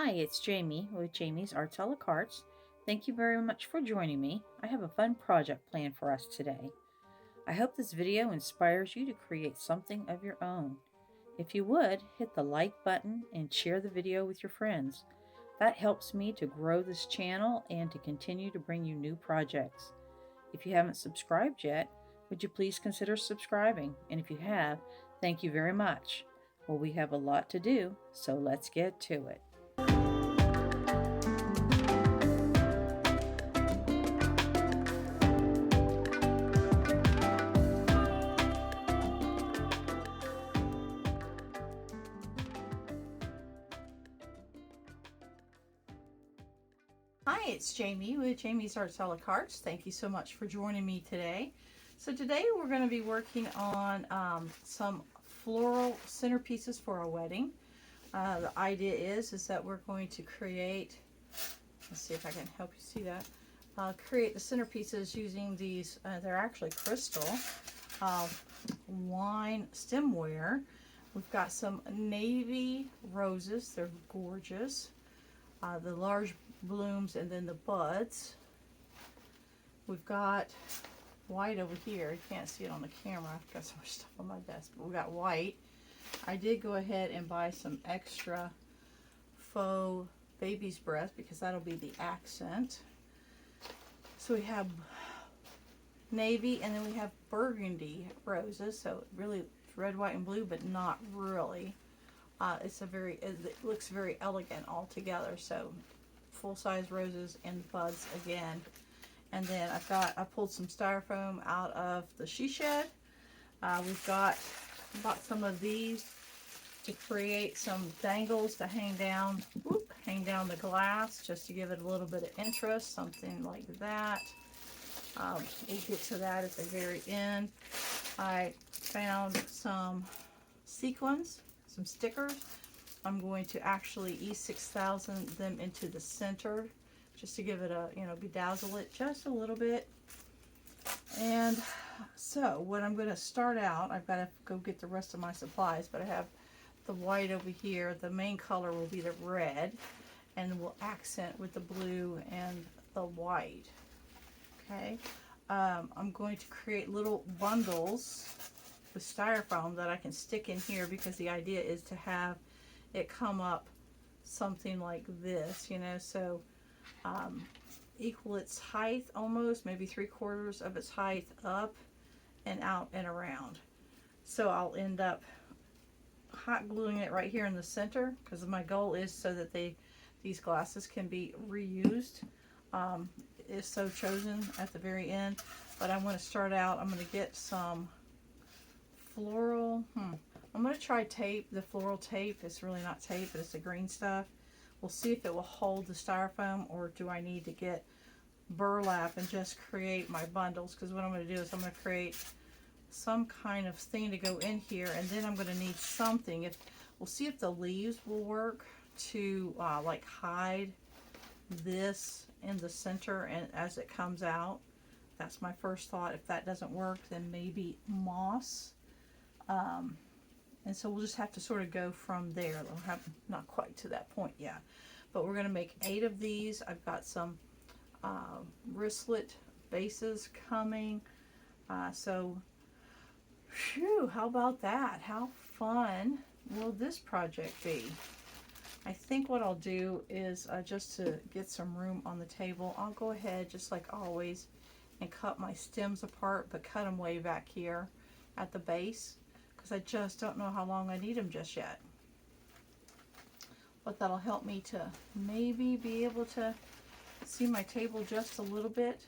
Hi, it's Jamie with Jamie's Arts a la Cartes. Thank you very much for joining me. I have a fun project planned for us today. I hope this video inspires you to create something of your own. If you would, hit the like button and share the video with your friends. That helps me to grow this channel and to continue to bring you new projects. If you haven't subscribed yet, would you please consider subscribing? And if you have, thank you very much. Well, we have a lot to do, so let's get to it. Hi, it's Jamie with Jamie's Arts a la Cartes. Thank you so much for joining me today. So today we're going to be working on some floral centerpieces for our wedding. The idea is that we're going to create, let's see if I can help you see that, create the centerpieces using these, they're actually crystal wine stemware. We've got some navy roses, they're gorgeous. The large blooms and then the buds. We've got white over here. You can't see it on the camera. I've got so much stuff on my desk, but we got white. I did go ahead and buy some extra faux baby's breath because that'll be the accent. So we have navy and then we have burgundy roses. So really red, white, and blue, but not really. It looks very elegant all together. So full-size roses and buds again. And then I pulled some styrofoam out of the she shed. We've bought some of these to create some dangles to hang down the glass, just to give it a little bit of interest, something like that. We'll get to that at the very end. I found some sequins, some stickers. I'm going to actually E6000 them into the center just to give it a, bedazzle it just a little bit. And so what I'm going to start out, I've got to go get the rest of my supplies, but I have the white over here. The main color will be the red, and we'll accent with the blue and the white. Okay. I'm going to create little bundles with styrofoam that I can stick in here, because the idea is to have it come up something like this, so equal its height almost, maybe 3/4 of its height up and out and around. So I'll end up hot gluing it right here in the center, because my goal is so that these glasses can be reused, if so chosen at the very end. But I want to start out, I'm going to get some floral, I'm going to try tape, the floral tape. It's really not tape, but it's the green stuff. We'll see if it will hold the styrofoam, or do I need to get burlap and just create my bundles, because what I'm going to do is I'm going to create some kind of thing to go in here, and then I'm going to need something. We'll see if the leaves will work to like hide this in the center and as it comes out. That's my first thought. If that doesn't work, then maybe moss. And so we'll just have to sort of go from there. We'll have not quite to that point yet, but we're going to make 8 of these. I've got some wristlet bases coming. So, phew, how about that? How fun will this project be? I think what I'll do is just to get some room on the table, I'll go ahead, just like always, and cut my stems apart, but cut them way back here at the base, because I just don't know how long I need them just yet. But that'll help me to maybe be able to see my table just a little bit.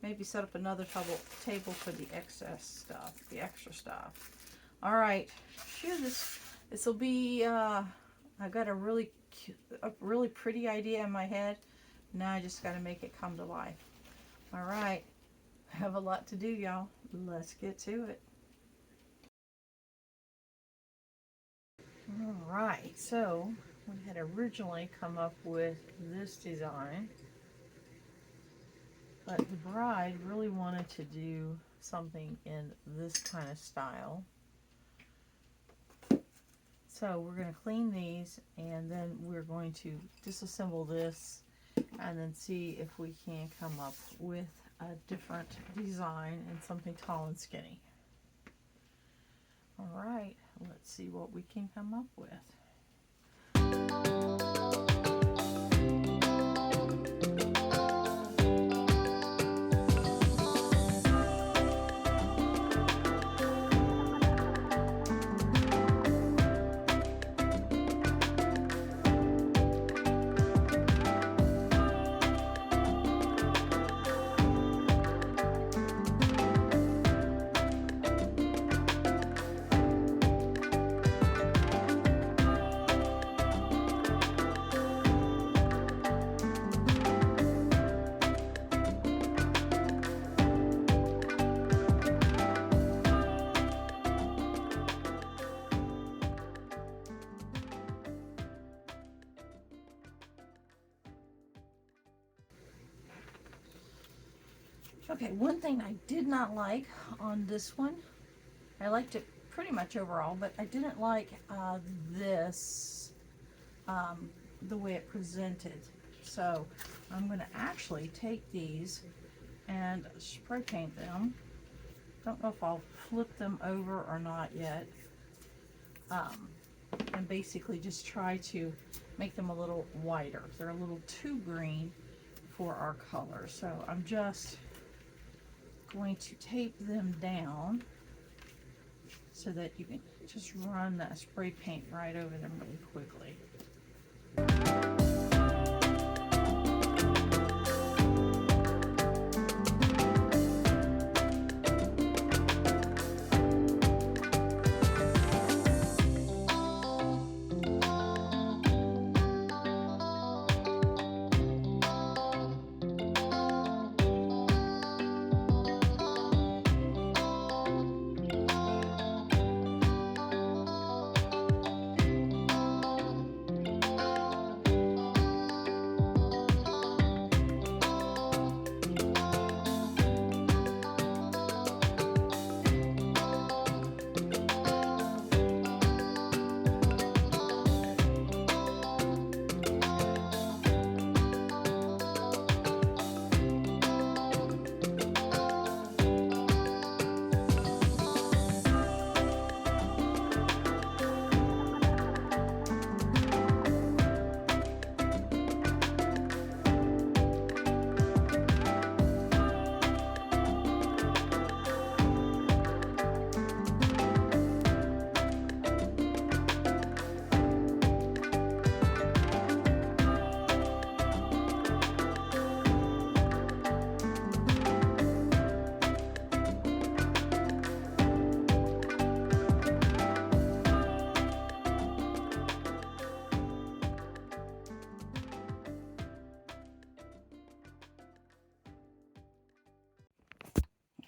Maybe set up another table for the excess stuff, the extra stuff. All right, phew, this will be, I've got a really pretty idea in my head. Now I just got to make it come to life. All right, I have a lot to do, y'all. Let's get to it. All right, so we had originally come up with this design, but the bride really wanted to do something in this kind of style. So we're going to clean these, and then we're going to disassemble this and then see if we can come up with a different design and something tall and skinny. All right, let's see what we can come up with. Okay, one thing I did not like on this one, I liked it pretty much overall, but I didn't like this, the way it presented. So I'm going to actually take these and spray paint them. Don't know if I'll flip them over or not yet. And basically just try to make them a little whiter. They're a little too green for our color. So I'm just going to tape them down so that you can just run that spray paint right over them really quickly.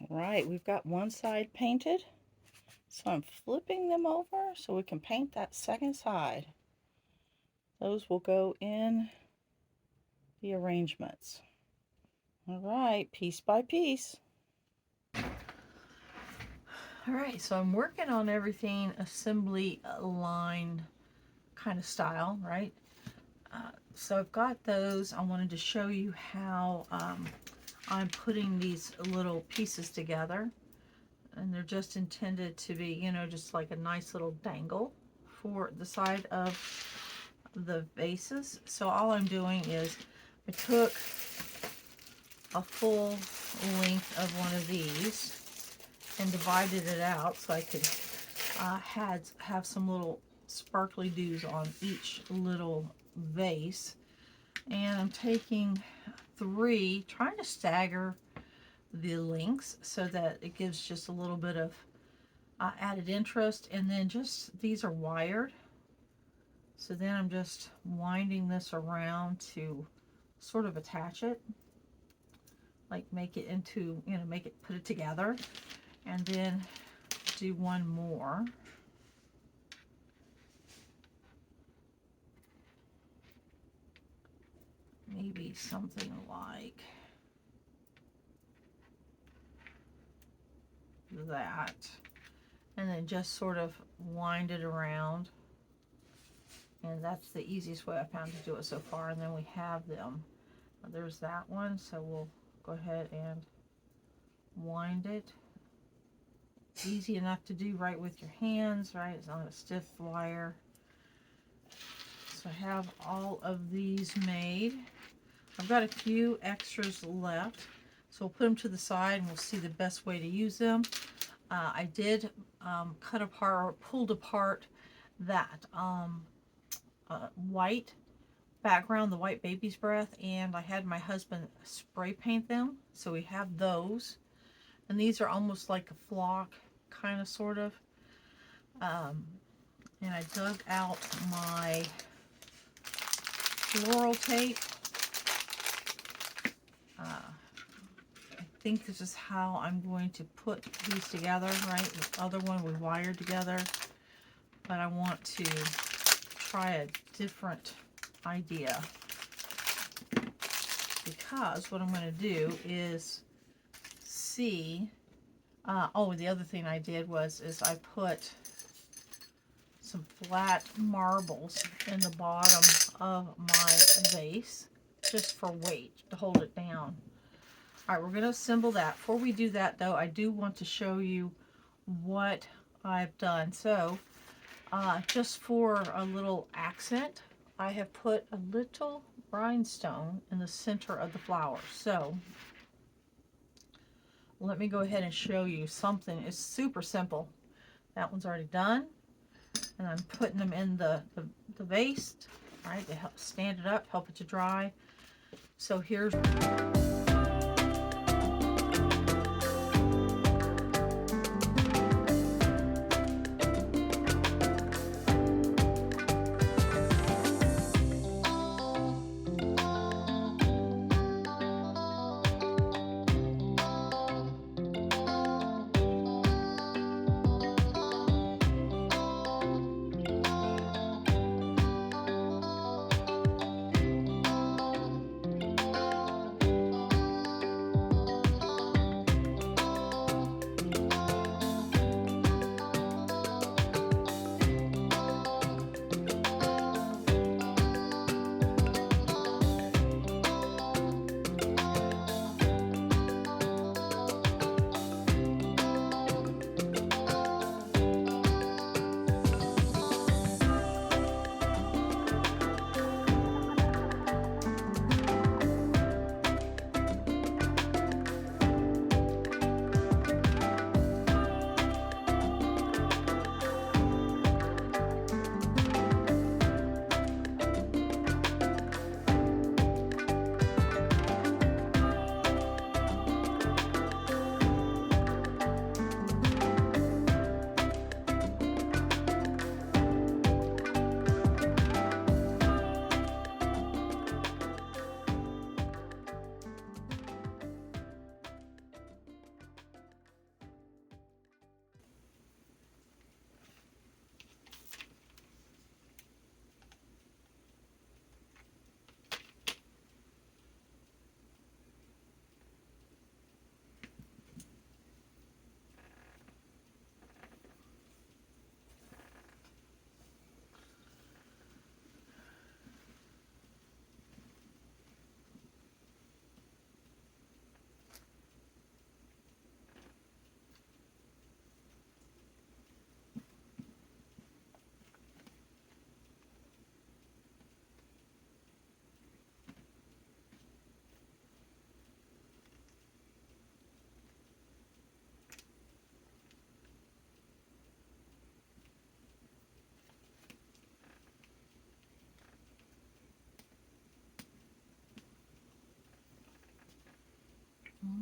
Right, we've got one side painted, so I'm flipping them over so we can paint that second side. Those will go in the arrangements. All right, piece by piece. All right, so I'm working on everything assembly line kind of style, right? So I've got those. I wanted to show you how I'm putting these little pieces together, and they're just intended to be, you know, just like a nice little dangle for the side of the vases. So all I'm doing is I took a full length of one of these and divided it out so I could have some little sparkly dews on each little vase. And I'm taking 3, trying to stagger the lengths so that it gives just a little bit of added interest. And then just, these are wired, so then I'm just winding this around to sort of attach it, like make it into, you know, make it, put it together, and then do one more. Maybe something like that, and then just sort of wind it around And that's the easiest way I found to do it so far. And then we have them. There's that one, so we'll go ahead and wind it. Easy enough to do right with your hands, right? It's not a stiff wire. So I have all of these made. I've got a few extras left, so we'll put them to the side and we'll see the best way to use them. I did cut apart or pulled apart that white background, the white baby's breath, and I had my husband spray paint them, so we have those. And these are almost like a flock, kind of, sort of. And I dug out my floral tape. I think this is how I'm going to put these together, right? The other one we wired together, but I want to try a different idea, because what I'm going to do is see, oh, the other thing I did is I put some flat marbles in the bottom of my vase, just for weight, to hold it down. All right, we're going to assemble that. Before we do that, though, I do want to show you what I've done. So, just for a little accent, I have put a little rhinestone in the center of the flower. So, let me go ahead and show you something. It's super simple. That one's already done. And I'm putting them in the vase, right, to help stand it up, help it to dry. So here's...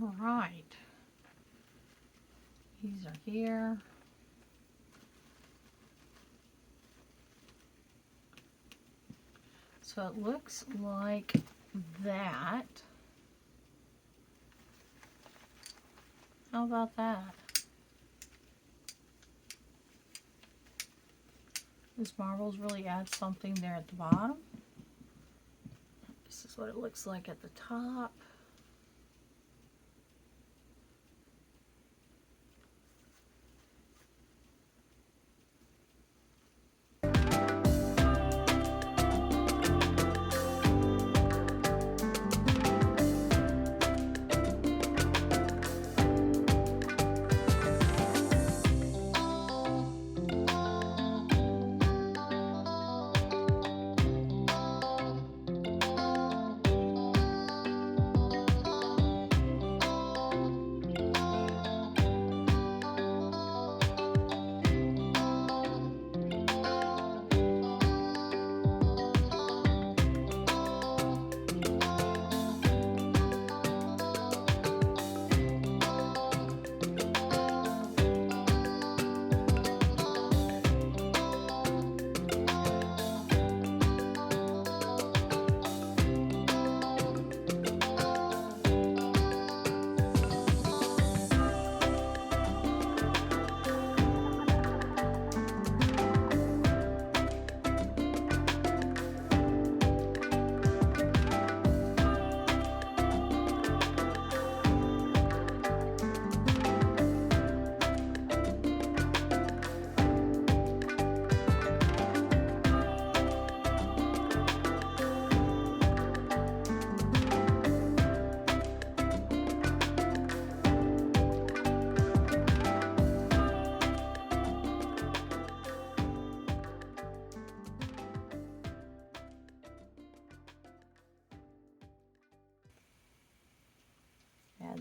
All right. These are here. So it looks like that. How about that? This marbles really add something there at the bottom. This is what it looks like at the top.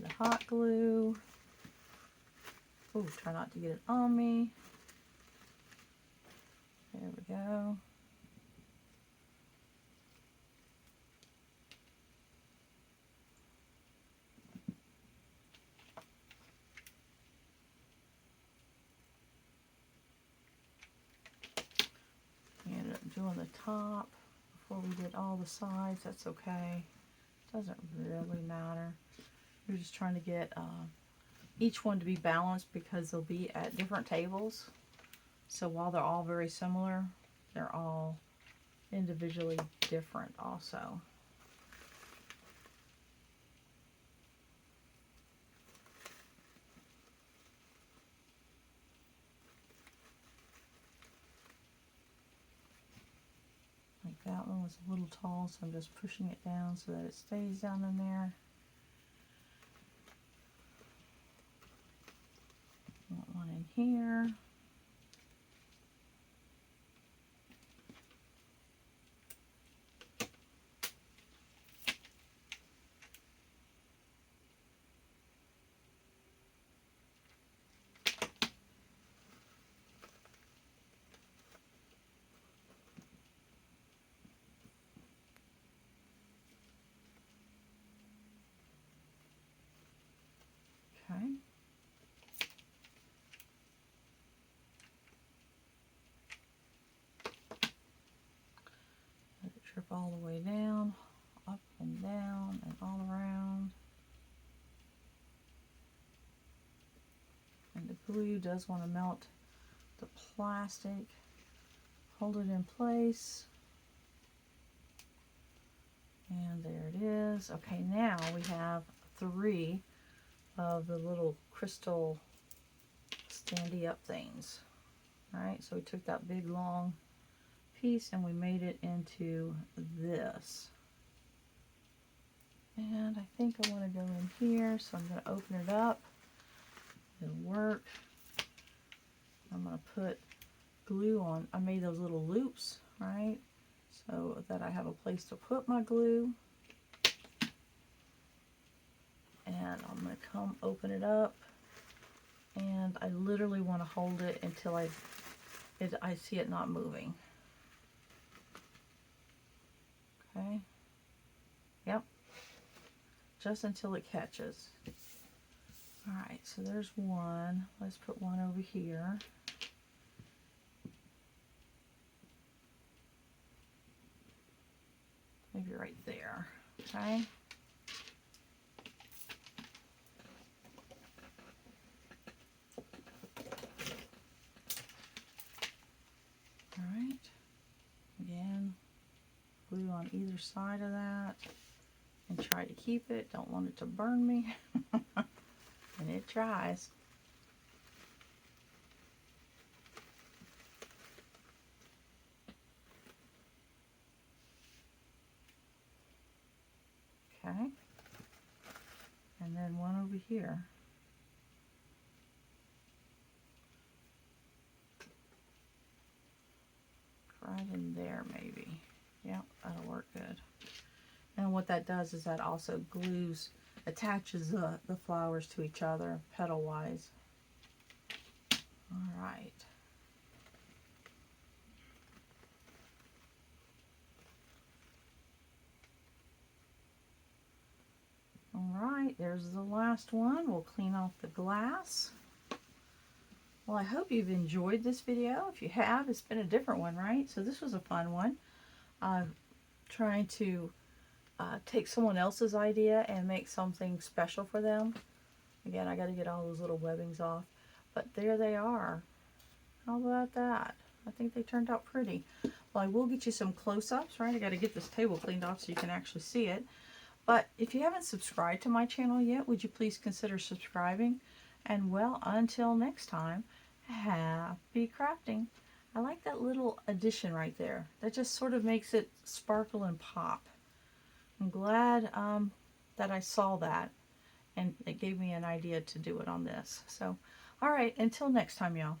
the hot glue. Oh, try not to get it on me. There we go. We ended up doing the top before we did all the sides. That's okay. Doesn't really matter. We're just trying to get each one to be balanced because they'll be at different tables. So while they're all very similar, they're all individually different also. Like that one was a little tall, so I'm just pushing it down so that it stays down in there. Want one in here. Okay. Let it drip all the way down, up and down, and all around. And the glue does want to melt the plastic. Hold it in place. And there it is. Okay, now we have 3 of the little crystal standy up things. Alright, so we took that big long piece and we made it into this. And I think I want to go in here, so I'm going to open it up. It'll work. I'm going to put glue on. I made those little loops, right, so that I have a place to put my glue. And I'm going to come open it up, and I literally want to hold it until I see it not moving. Okay. Yep. Just until it catches. Alright, so there's one. Let's put one over here. Maybe right there. Okay. Alright. Again, glue on either side of that. And try to keep it. Don't want it to burn me. And it tries. Okay. And then one over here. Right in there maybe. Yep, that'll work good. And what that does is that also attaches the flowers to each other petal wise. Alright. Alright, there's the last one. We'll clean off the glass. Well, I hope you've enjoyed this video. If you have, it's been a different one, right? So this was a fun one. Trying to take someone else's idea and make something special for them. Again, I got to get all those little webbings off. But there they are. How about that? I think they turned out pretty. Well, I will get you some close-ups, right? I got to get this table cleaned off so you can actually see it. But if you haven't subscribed to my channel yet, would you please consider subscribing? And well, until next time, happy crafting. I like that little addition right there. That just sort of makes it sparkle and pop. I'm glad that I saw that, and it gave me an idea to do it on this. So, all right, until next time, y'all.